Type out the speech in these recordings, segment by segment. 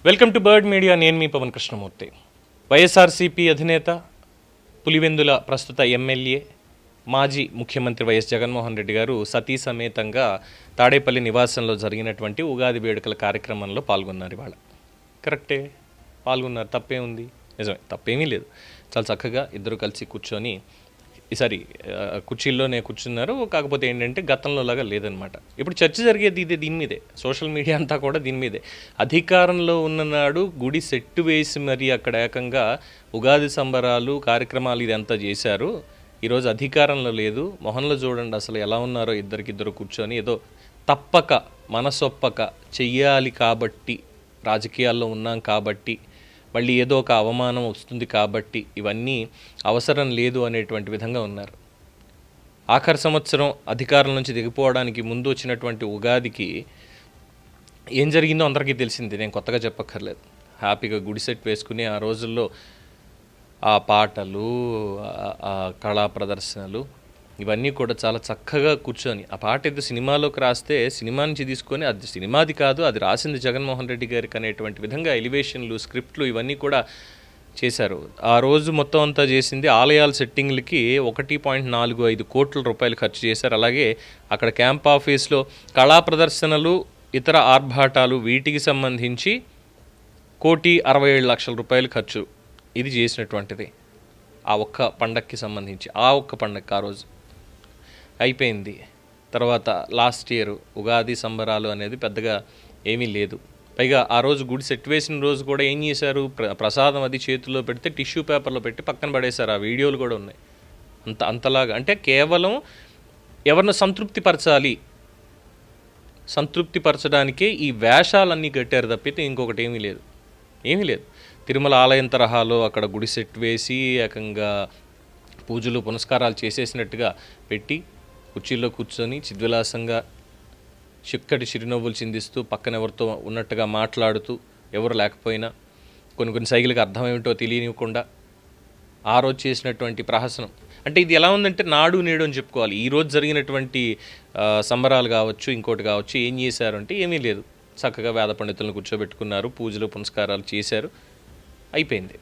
Welcome to bird media. నేను మీ పవన్ కృష్ణమూర్తి. వైఎస్ఆర్సీపీ అధినేత, పులివెందుల ప్రస్తుత ఎమ్మెల్యే, మాజీ ముఖ్యమంత్రి వైఎస్ జగన్మోహన్ రెడ్డి గారు సతీ సమేతంగా తాడేపల్లి నివాసంలో జరిగినటువంటి ఉగాది వేడుకల కార్యక్రమంలో పాల్గొన్నారు. ఇవాళ కరెక్టే, పాల్గొన్నారు. తప్పే ఉంది? నిజమే, తప్పేమీ లేదు. చాలా చక్కగా ఇద్దరు కలిసి కూర్చొని ఈసారి కుర్చీల్లోనే కూర్చున్నారు. కాకపోతే ఏంటంటే గతంలో లాగా లేదనమాట. ఇప్పుడు చర్చ జరిగేది ఇదే, దీని మీదే. సోషల్ మీడియా అంతా కూడా దీని మీదే. అధికారంలో ఉన్ననాడు గుడి సెట్టు వేసి మరి అక్కడ ఏకంగా ఉగాది సంబరాలు కార్యక్రమాలు ఇదంతా చేశారు. ఈరోజు అధికారంలో లేదు, మొహంలో చూడండి అసలు ఎలా ఉన్నారో. ఇద్దరికిద్దరు కూర్చొని ఏదో తప్పక మనసొప్పక చెయ్యాలి కాబట్టి, రాజకీయాల్లో ఉన్నాం కాబట్టి, మళ్ళీ ఏదో ఒక అవమానం వస్తుంది కాబట్టి ఇవన్నీ అవసరం లేదు అనేటువంటి విధంగా ఉన్నారు. ఆఖరి సంవత్సరం అధికారం నుంచి దిగిపోవడానికి ముందు వచ్చినటువంటి ఉగాదికి ఏం జరిగిందో అందరికీ తెలిసింది, నేను కొత్తగా చెప్పక్కర్లేదు. హ్యాపీగా గుడి సెట్ వేసుకుని ఆ రోజుల్లో ఆ పాటలు, ఆ కళా ప్రదర్శనలు ఇవన్నీ కూడా చాలా చక్కగా కూర్చొని, ఆ పాట ఏదో సినిమాలోకి రాస్తే సినిమా నుంచి తీసుకొని అది సినిమాది కాదు, అది రాసింది జగన్మోహన్ రెడ్డి గారికి అనేటువంటి విధంగా ఎలివేషన్లు, స్క్రిప్ట్లు ఇవన్నీ కూడా చేశారు. ఆ రోజు మొత్తం అంతా చేసింది ఆలయాల సెట్టింగ్లకి 1.45 కోట్ల రూపాయలు ఖర్చు చేశారు. అలాగే అక్కడ క్యాంప్ ఆఫీస్లో కళా ప్రదర్శనలు, ఇతర ఆర్భాటాలు వీటికి సంబంధించి 1,67,00,000 రూపాయలు ఖర్చు ఇది చేసినటువంటిది. ఆ ఒక్క పండక్కి సంబంధించి, ఆ ఒక్క పండగకి ఆ రోజు అయిపోయింది. తర్వాత లాస్ట్ ఇయర్ ఉగాది సంబరాలు అనేది పెద్దగా ఏమీ లేదు. పైగా ఆ రోజు గుడి సెట్ వేసిన రోజు కూడా ఏం చేశారు, ప్రసాదం అది చేతుల్లో పెడితే టిష్యూ పేపర్లో పెట్టి పక్కన పడేశారు. ఆ వీడియోలు కూడా ఉన్నాయి. అంతలాగా అంటే కేవలం ఎవరిని సంతృప్తి పరచడానికే ఈ వేషాలన్నీ కట్టారు తప్పితే ఇంకొకటి ఏమీ లేదు. తిరుమల ఆలయం తరహాలో అక్కడ గుడి సెట్ వేసి ఏకంగా పూజలు పునస్కారాలు చేసేసినట్టుగా పెట్టి కుర్చీల్లో కూర్చొని చిద్విలాసంగా చిక్కటి చిరునవ్వులు చిందిస్తూ పక్కన ఎవరితో ఉన్నట్టుగా మాట్లాడుతూ, ఎవరు లేకపోయినా కొన్ని సైకిల్కి అర్థమేమిటో తెలియనివ్వకుండా ఆ రోజు చేసినటువంటి ప్రహసనం అంటే ఇది ఎలా ఉందంటే నాడు నేడు అని చెప్పుకోవాలి. ఈరోజు జరిగినటువంటి సంబరాలు కావచ్చు, ఇంకోటి కావచ్చు, ఏం చేశారు అంటే ఏమీ లేదు. చక్కగా వేద పండితులను కూర్చోబెట్టుకున్నారు, పూజలు పునస్కారాలు చేశారు, అయిపోయింది.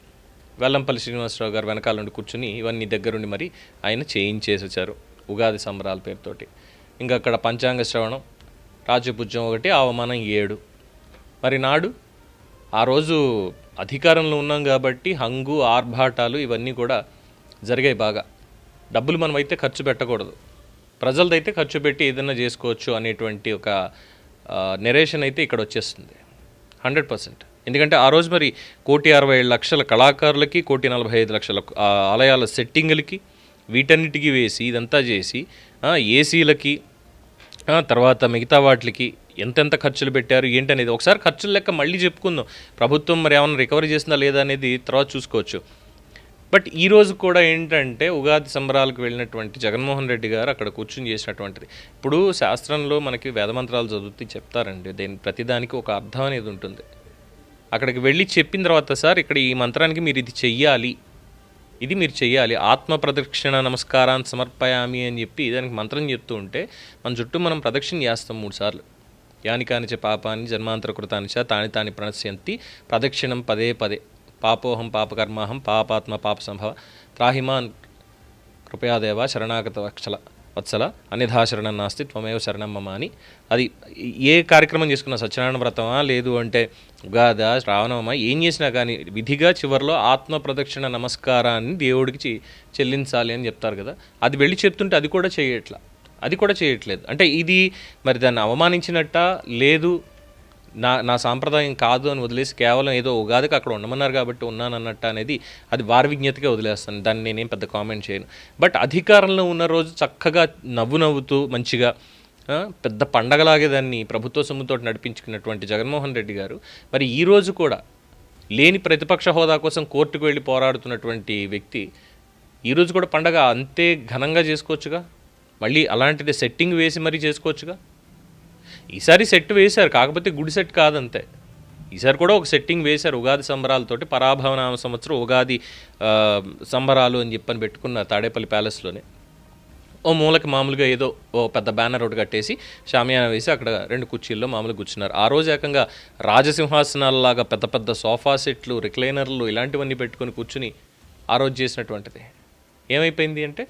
వెల్లంపల్లి శ్రీనివాసరావు గారు వెనకాల నుండి కూర్చుని ఇవన్నీ దగ్గరుండి మరి ఆయన చేయించేసి వచ్చారు ఉగాది సంబరాల పేరుతోటి. ఇంకా అక్కడ పంచాంగ శ్రవణం, రాజ్యపూజ్యం 1, అవమానం 7. మరి నాడు ఆ రోజు అధికారంలో ఉన్నాం కాబట్టి హంగు ఆర్భాటాలు ఇవన్నీ కూడా జరిగాయి బాగా. డబ్బులు మనమైతే ఖర్చు పెట్టకూడదు, ప్రజలదైతే ఖర్చు పెట్టి ఏదైనా చేసుకోవచ్చు అనేటువంటి ఒక నెరేషన్ అయితే ఇక్కడ వచ్చేస్తుంది 100%. ఎందుకంటే ఆ రోజు మరి 1,67,00,000 కళాకారులకి, 1,45,00,000 ఆలయాల సెట్టింగులకి వీటన్నిటికీ వేసి ఇదంతా చేసి ఏసీలకి తర్వాత మిగతా వాటికి ఎంతెంత ఖర్చులు పెట్టారు ఏంటనేది ఒకసారి ఖర్చుల లెక్క మళ్ళీ చెప్పుకుందాం. ప్రభుత్వం మరి ఏమైనా రికవరీ చేసిందా లేదా అనేది తర్వాత చూసుకోవచ్చు. బట్ ఈరోజు కూడా ఏంటంటే ఉగాది సంబరాలకు వెళ్ళినటువంటి జగన్మోహన్ రెడ్డి గారు అక్కడ కూర్చుని చేసినటువంటిది. ఇప్పుడు శాస్త్రంలో మనకి వేదమంత్రాలు చదువుతూ చెప్తారండి, ప్రతిదానికి ఒక అర్థం అనేది ఉంటుంది. అక్కడికి వెళ్ళి చెప్పిన తర్వాత సార్ ఇక్కడ ఈ మంత్రానికి మీరు ఇది మీరు చెయ్యాలి, ఆత్మ ప్రదక్షిణ నమస్కారాన్ని సమర్పయామి అని చెప్పి దానికి మంత్రం చెప్తూ ఉంటే మన చుట్టూ మనం ప్రదక్షిణ చేస్తాం 3 సార్లు. యానికానిచ పాపాన్ని జన్మాంతర కృతానిచ తాని ప్రణశ్యంతి ప్రదక్షిణం పదే పదే. పాపోహం పాపకర్మాహం పాపాత్మ పాప సంభవ త్రాహిమాన్ కృపయాదేవ శరణాగత వత్సల అన్యథా శరణం నాస్తి త్వమేవ శరణం మమ అని. అది ఏ కార్యక్రమం చేసుకున్నా, సత్యనారాయణ వ్రతమా లేదు అంటే ఉగాదా శ్రావణమా, ఏం చేసినా కానీ విధిగా చివరిలో ఆత్మ ప్రదక్షిణ నమస్కారాన్ని దేవుడికి చెల్లించాలి అని చెప్తారు కదా. అది వెళ్ళి చెప్తుంటే అది కూడా చేయట్లేదు. అంటే ఇది మరి దాన్ని అవమానించినట్ట లేదు, నా సాంప్రదాయం కాదు అని వదిలేసి కేవలం ఏదో ఉగాదికి అక్కడ ఉండమన్నారు కాబట్టి ఉన్నానన్నట్టు అనేది అది వారి విజ్ఞతగా వదిలేస్తాను. దాన్ని నేనేం పెద్ద కామెంట్ చేయను. బట్ అధికారంలో ఉన్న రోజు చక్కగా నవ్వుతూ మంచిగా పెద్ద పండగలాగే దాన్ని ప్రభుత్వ సొమ్ముతో నడిపించుకున్నటువంటి జగన్మోహన్ రెడ్డి గారు మరి ఈరోజు కూడా లేని ప్రతిపక్ష హోదా కోసం కోర్టుకు వెళ్ళి పోరాడుతున్నటువంటి వ్యక్తి ఈరోజు కూడా పండగ అంతే ఘనంగా చేసుకోవచ్చుగా. మళ్ళీ అలాంటిది సెట్టింగ్ వేసి మరీ చేసుకోవచ్చుగా. ఈసారి సెట్ వేశారు, కాకపోతే గుడి సెట్ కాదంతే. ఈసారి కూడా ఒక సెట్టింగ్ వేశారు ఉగాది సంబరాలతోటి. పరాభవనామ సంవత్సరం ఉగాది సంబరాలు అని చెప్పని పెట్టుకున్న తాడేపల్లి ప్యాలెస్లోనే ఓ మూలకి మామూలుగా ఏదో ఓ పెద్ద బ్యానర్ ఒకటి కట్టేసి షామియానా వేసి అక్కడ 2 కుర్చీల్లో మామూలుగా కూర్చున్నారు. ఆ రోజు ఏకంగా రాజసింహాసనాలలాగా పెద్ద పెద్ద సోఫా సెట్లు, రిక్లైనర్లు ఇలాంటివన్నీ పెట్టుకొని కూర్చుని ఆ రోజు చేసినటువంటిది. ఏమైపోయింది అంటే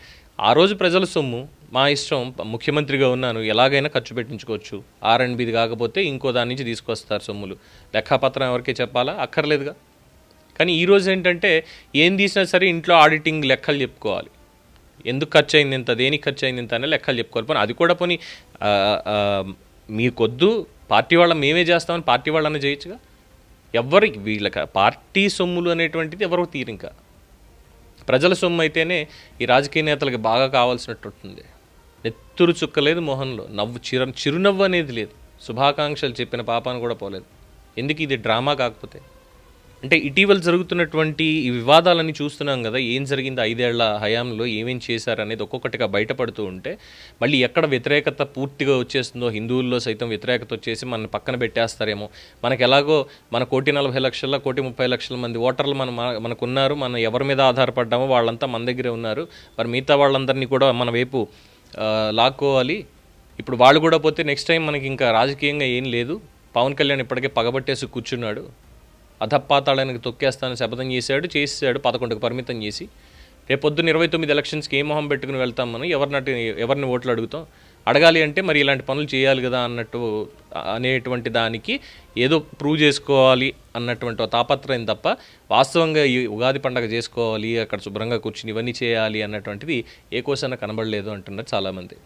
ఆ రోజు ప్రజల సొమ్ము మా ఇష్టం, ముఖ్యమంత్రిగా ఉన్నాను ఎలాగైనా ఖర్చు పెట్టించుకోవచ్చు, R&Bది కాకపోతే ఇంకో దాని నుంచి తీసుకొస్తారు సొమ్ములు, లెక్కాపత్రం ఎవరికీ చెప్పాలా, అక్కర్లేదుగా. కానీ ఈరోజు ఏంటంటే ఏం తీసినా సరే ఇంట్లో ఆడిటింగ్ లెక్కలు చెప్పుకోవాలి, ఎందుకు ఖర్చు అయింది ఇంత, దేనికి ఖర్చు అయింది ఇంత అనే లెక్కలు చెప్పుకోవాలి. పోనీ అది కూడా పోనీ మీకొద్దు పార్టీ వాళ్ళ మేమే చేస్తామని పార్టీ వాళ్ళని చేయొచ్చుగా. ఎవరికి వీళ్ళకి పార్టీ సొమ్ములు అనేటువంటిది ఎవరికి తీరు. ఇంకా ప్రజల సొమ్ము అయితేనే ఈ రాజకీయ నేతలకు బాగా కావాల్సినట్టుంటుంది. నెత్తురు చుక్కలేదు మొహంలో, చిరునవ్వు అనేది లేదు, శుభాకాంక్షలు చెప్పిన పాపాను కూడా పోలేదు. ఎందుకు ఇది డ్రామా కాకపోతే? అంటే ఇటీవల జరుగుతున్నటువంటి ఈ వివాదాలన్నీ చూస్తున్నాం కదా, ఏం జరిగింది 5 ఏళ్ల హయాంలో ఏమేం చేశారనేది ఒక్కొక్కటిగా బయటపడుతూ ఉంటే మళ్ళీ ఎక్కడ వ్యతిరేకత పూర్తిగా వచ్చేస్తుందో, హిందువుల్లో సైతం వ్యతిరేకత వచ్చేసి మన పక్కన పెట్టేస్తారేమో. మనకు ఎలాగో మన 1,40,00,000 1,30,00,000 మంది ఓటర్లు మనకున్నారు, మనం ఎవరి మీద ఆధారపడ్డామో వాళ్ళంతా మన దగ్గరే ఉన్నారు, మరి మిగతా వాళ్ళందరినీ కూడా మన వైపు లాక్కోవాలి. ఇప్పుడు వాళ్ళు కూడా పోతే నెక్స్ట్ టైం మనకి ఇంకా రాజకీయంగా ఏం లేదు. పవన్ కళ్యాణ్ ఇప్పటికే పగబట్టేసి కూర్చున్నాడు, అధపాతాళానికి తొక్కేస్తానని శపథం చేశాడు, 11కు పరిమితం చేసి రేపొద్దున 29 ఎలక్షన్స్కి ఏ మొహం పెట్టుకుని వెళ్తాం మనం, ఎవరిని ఓట్లు అడుగుతాం, అడగాలి అంటే మరి ఇలాంటి పనులు చేయాలి కదా అన్నట్టు అనేటువంటి దానికి ఏదో ప్రూవ్ చేసుకోవాలి అన్నటువంటి తాపత్రయం తప్ప వాస్తవంగా ఈ ఉగాది పండగ చేసుకోవాలి, అక్కడ శుభ్రంగా కూర్చుని ఇవన్నీ చేయాలి అన్నటువంటిది ఏ కోసైనా కనబడలేదు అంటున్నారు చాలామంది.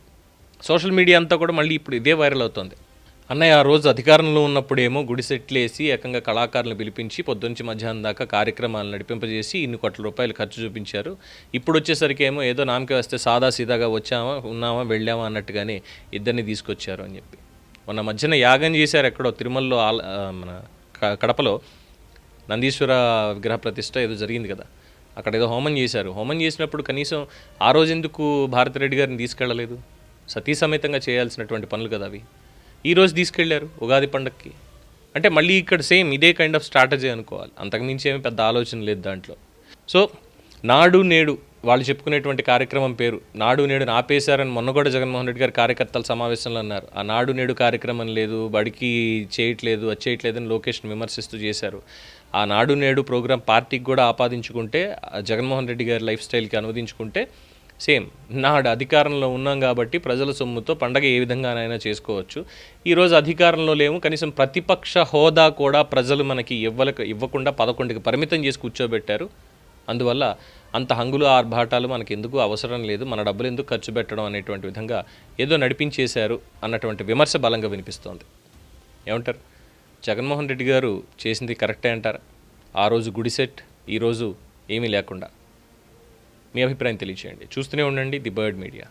సోషల్ మీడియా అంతా కూడా మళ్ళీ ఇప్పుడు ఇదే వైరల్ అవుతుంది. అన్నయ్య ఆ రోజు అధికారంలో ఉన్నప్పుడేమో గుడి సెట్లు వేసి ఏకంగా కళాకారులను పిలిపించి పొద్దుంచి మధ్యాహ్నం దాకా కార్యక్రమాలు నడిపింపజేసి ఇన్ని కోట్ల రూపాయలు ఖర్చు చూపించారు. ఇప్పుడు వచ్చేసరికి ఏమో ఏదో నామకే వస్తే సాదా సీదాగా వచ్చామా, ఉన్నామా, వెళ్ళామా అన్నట్టుగానే ఇద్దరిని తీసుకొచ్చారు అని చెప్పి మొన్న మధ్యన యాగం చేశారు ఎక్కడో తిరుమలలో, మన కడపలో నందీశ్వర విగ్రహ ప్రతిష్ట ఏదో జరిగింది కదా, అక్కడ ఏదో హోమం చేశారు. హోమం చేసినప్పుడు కనీసం ఆ రోజు ఎందుకు భారతిరెడ్డి గారిని తీసుకెళ్ళలేదు? సతీ సమేతంగా చేయాల్సినటువంటి పనులు కదా అవి. ఈరోజు తీసుకెళ్లారు ఉగాది పండగకి. అంటే మళ్ళీ ఇక్కడ సేమ్ ఇదే కైండ్ ఆఫ్ స్ట్రాటజీ అనుకోవాలి, అంతకుమించి ఏమీ పెద్ద ఆలోచన లేదు దాంట్లో. సో నాడు నేడు వాళ్ళు చెప్పుకునేటువంటి కార్యక్రమం పేరు నాడు నేడు ఆపేశారని మొన్న కూడా జగన్మోహన్ రెడ్డి గారు కార్యకర్తల సమావేశంలో అన్నారు. ఆ నాడు నేడు కార్యక్రమం లేదు, బడికి చేయట్లేదు, అది చేయట్లేదని లోకేష్ని విమర్శిస్తూ చేశారు. ఆ నాడు నేడు ప్రోగ్రాం పార్టీకి కూడా ఆపాదించుకుంటే, జగన్మోహన్ రెడ్డి గారి లైఫ్ స్టైల్కి అనువదించుకుంటే సేమ్ నాడు అధికారంలో ఉన్నాం కాబట్టి ప్రజల సొమ్ముతో పండగ ఏ విధంగానైనా చేసుకోవచ్చు. ఈరోజు అధికారంలో లేము, కనీసం ప్రతిపక్ష హోదా కూడా ప్రజలు మనకి ఇవ్వకుండా 11కి పరిమితం చేసి కూర్చోబెట్టారు. అందువల్ల అంత హంగులు ఆర్భాటాలు మనకి ఎందుకు అవసరం లేదు, మన డబ్బులు ఎందుకు ఖర్చు పెట్టడం అనేటువంటి విధంగా ఏదో నడిపించేశారు అన్నటువంటి విమర్శ బలంగా వినిపిస్తోంది. ఏమంటారు? జగన్మోహన్ రెడ్డి గారు చేసింది కరెక్టే అంటారా? ఆ రోజు గుడి సెట్, ఈరోజు ఏమీ లేకుండా. మీ అభిప్రాయం తెలియచేయండి. చూస్తూనే ఉండండి ది బర్డ్ మీడియా.